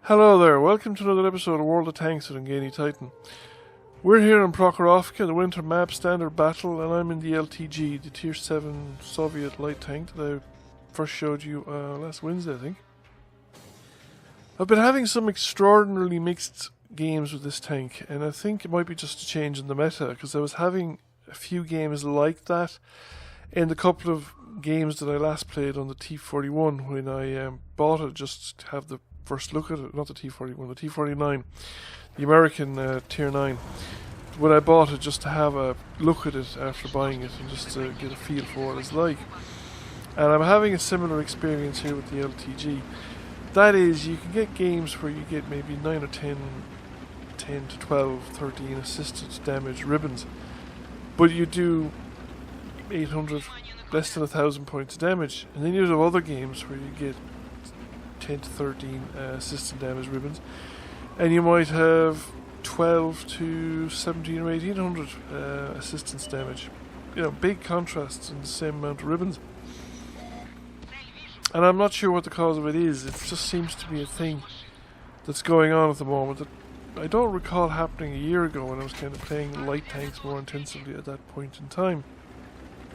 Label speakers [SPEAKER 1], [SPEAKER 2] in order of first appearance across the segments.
[SPEAKER 1] Hello there, welcome to another episode of World of Tanks with Ngani Titan. We're here in Prokhorovka, the winter map standard battle, and I'm in the LTG, the Tier 7 Soviet light tank that I first showed you last Wednesday, I think. I've been having some extraordinarily mixed games with this tank, and I think it might be just a change in the meta, because I was having a few games like that in the couple of games that I last played on the T41 when I bought it just to have the first look at it, not the T41, the T49, the American Tier 9. When I bought it just to have a look at it after buying it and just to get a feel for what it's like. And I'm having a similar experience here with the LTG. That is, you can get games where you get maybe 9 or 10 to 12, 13 assisted damage ribbons, but you do 800, less than 1,000 points of damage. And then you have other games where you get 10 to 13 assisted damage ribbons, and you might have 12 to 17 or 1800 assistance damage. You know, big contrasts in the same amount of ribbons. And I'm not sure what the cause of it is. It just seems to be a thing that's going on at the moment that I don't recall happening a year ago when I was kind of playing light tanks more intensively at that point in time.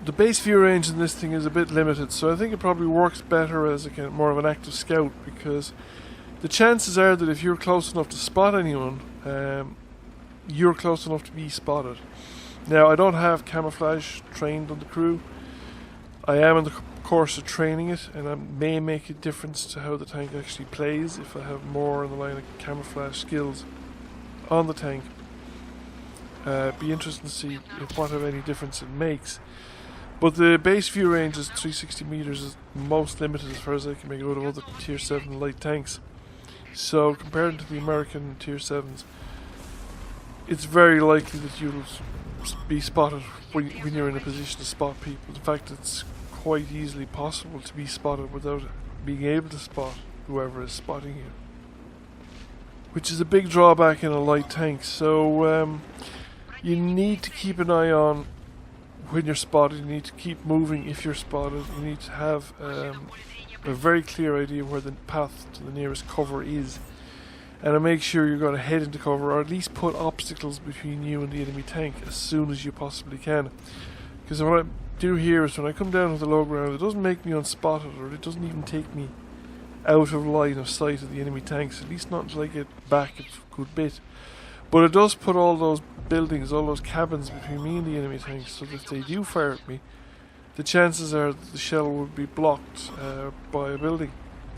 [SPEAKER 1] The base view range in this thing is a bit limited, so I think it probably works better as a kind of more of an active scout, because the chances are that if you're close enough to spot anyone, you're close enough to be spotted. Now, I don't have camouflage trained on the crew. I am in the course of training it, and I may make a difference to how the tank actually plays if I have more in the line of camouflage skills on the tank. Be interesting to see what of any difference it makes. But the base view range is 360 meters, is most limited as far as I can make out of other Tier 7 light tanks. So compared to the American Tier 7s, it's very likely that you'll be spotted when you're in a position to spot people. In fact, it's quite easily possible to be spotted without being able to spot whoever is spotting you, which is a big drawback in a light tank. So you need to keep an eye on when you're spotted. You need to keep moving if you're spotted. You need to have a very clear idea where the path to the nearest cover is, and to make sure you're going to head into cover, or at least put obstacles between you and the enemy tank as soon as you possibly can. Because what I do here is when I come down to the low ground, it doesn't make me unspotted, or it doesn't even take me out of line of sight of the enemy tanks, at least not until I get back a good bit. But it does put all those buildings, all those cabins between me and the enemy tanks, so that if they do fire at me, the chances are that the shell will be blocked by a building,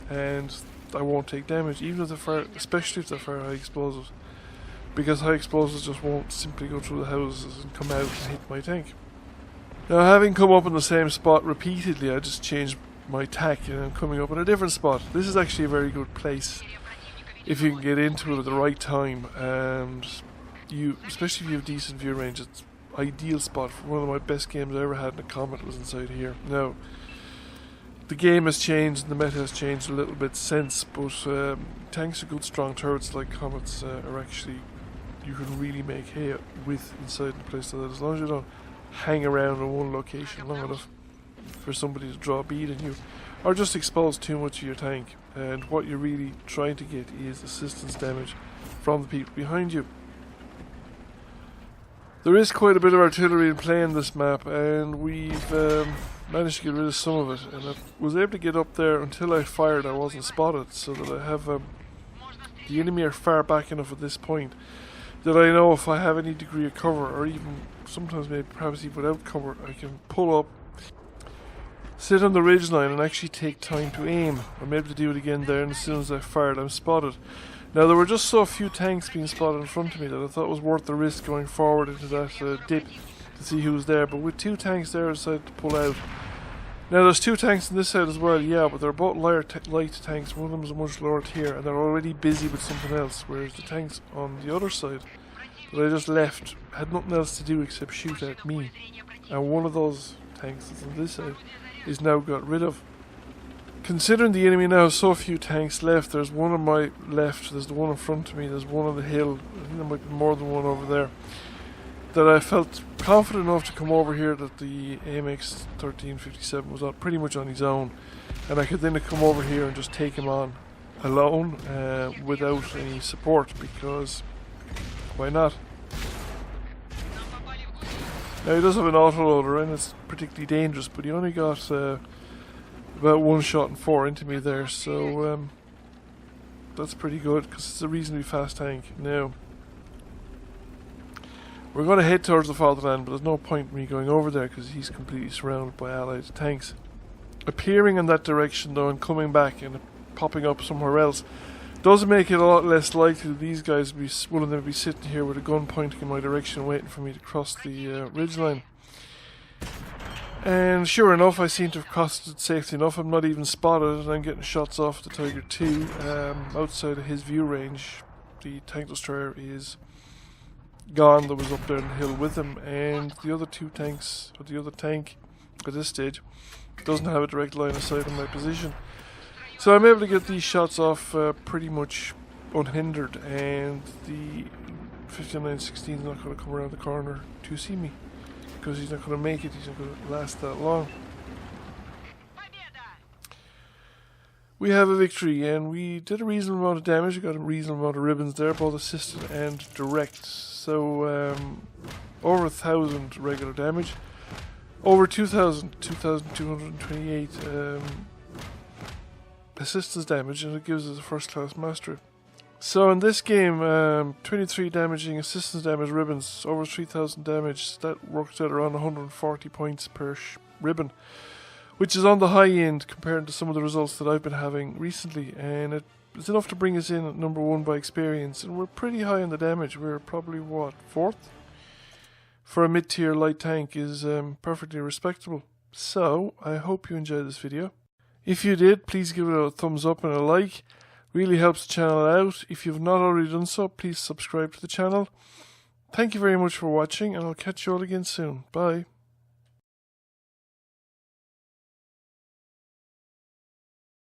[SPEAKER 1] and I won't take damage, even if they fire, especially if they fire high explosives, because high explosives just won't simply go through the houses and come out and hit my tank. Now, having come up in the same spot repeatedly, I just changed my tack and I'm coming up in a different spot. This is actually a very good place if you can get into it at the right time, and especially if you have decent view range. It's ideal spot. For one of my best games I ever had in a Comet was inside here. Now, the game has changed and the meta has changed a little bit since, but tanks are good strong turrets like Comets are actually, you can really make hay with inside the place like that, as long as you don't hang around in one location long enough for somebody to draw a bead on you, or just expose too much of your tank. And what you're really trying to get is assistance damage from the people behind you. There is quite a bit of artillery in play in this map, and we've managed to get rid of some of it, and I was able to get up there until I fired. I wasn't spotted, so that I have the enemy are far back enough at this point that I know if I have any degree of cover, or even sometimes maybe perhaps even without cover, I can pull up, sit on the ridgeline and actually take time to aim. I'm able to do it again there, and as soon as I fired, I'm spotted. Now, there were just so few tanks being spotted in front of me that I thought it was worth the risk going forward into that dip to see who was there. But with two tanks there, I decided to pull out. Now, there's two tanks on this side as well, yeah, but they're both light tanks. One of them is a much lower tier, and they're already busy with something else, whereas the tanks on the other side that I just left had nothing else to do except shoot at me. And one of those tanks that's on this side is now got rid of. Considering the enemy now has so few tanks left, there's one on my left, there's the one in front of me, there's one on the hill, I think there might be more than one over there, that I felt confident enough to come over here that the AMX 1357 was pretty much on his own, and I could then come over here and just take him on alone without any support, because why not? Now he does have an autoloader and it's particularly dangerous, but he only got about 1 shot and 4 into me there, so that's pretty good because it's a reasonably fast tank. Now we're going to head towards the fatherland, but there's no point in me going over there because he's completely surrounded by allied tanks. Appearing in that direction though and coming back and popping up somewhere else does make it a lot less likely that these guys would be, one of them would be sitting here with a gun pointing in my direction waiting for me to cross the ridgeline. And sure enough, I seem to have crossed it safely enough. I'm not even spotted and I'm getting shots off the Tiger II outside of his view range. The tank destroyer is gone that was up there on the hill with him, and the other 2 tanks, or the other tank at this stage, doesn't have a direct line of sight on my position. So I'm able to get these shots off pretty much unhindered, and the 5916 is not going to come around the corner to see me, because he's not going to make it, he's not going to last that long. We have a victory, and we did a reasonable amount of damage. We got a reasonable amount of ribbons there, both assisted and direct. So over 1,000 regular damage, over 2,228 assistance damage, and it gives us a first class mastery. So in this game, 23 damaging assistance damage ribbons, over 3,000 damage, that works out around 140 points per ribbon, which is on the high end compared to some of the results that I've been having recently, and it's enough to bring us in at number 1 by experience, and we're pretty high on the damage. We're probably, what, 4th? For a mid-tier light tank is perfectly respectable. So, I hope you enjoyed this video. If you did, please give it a thumbs up and a like. Really helps the channel out. If you've not already done so, please subscribe to the channel. Thank you very much for watching, and I'll catch you all again soon. Bye.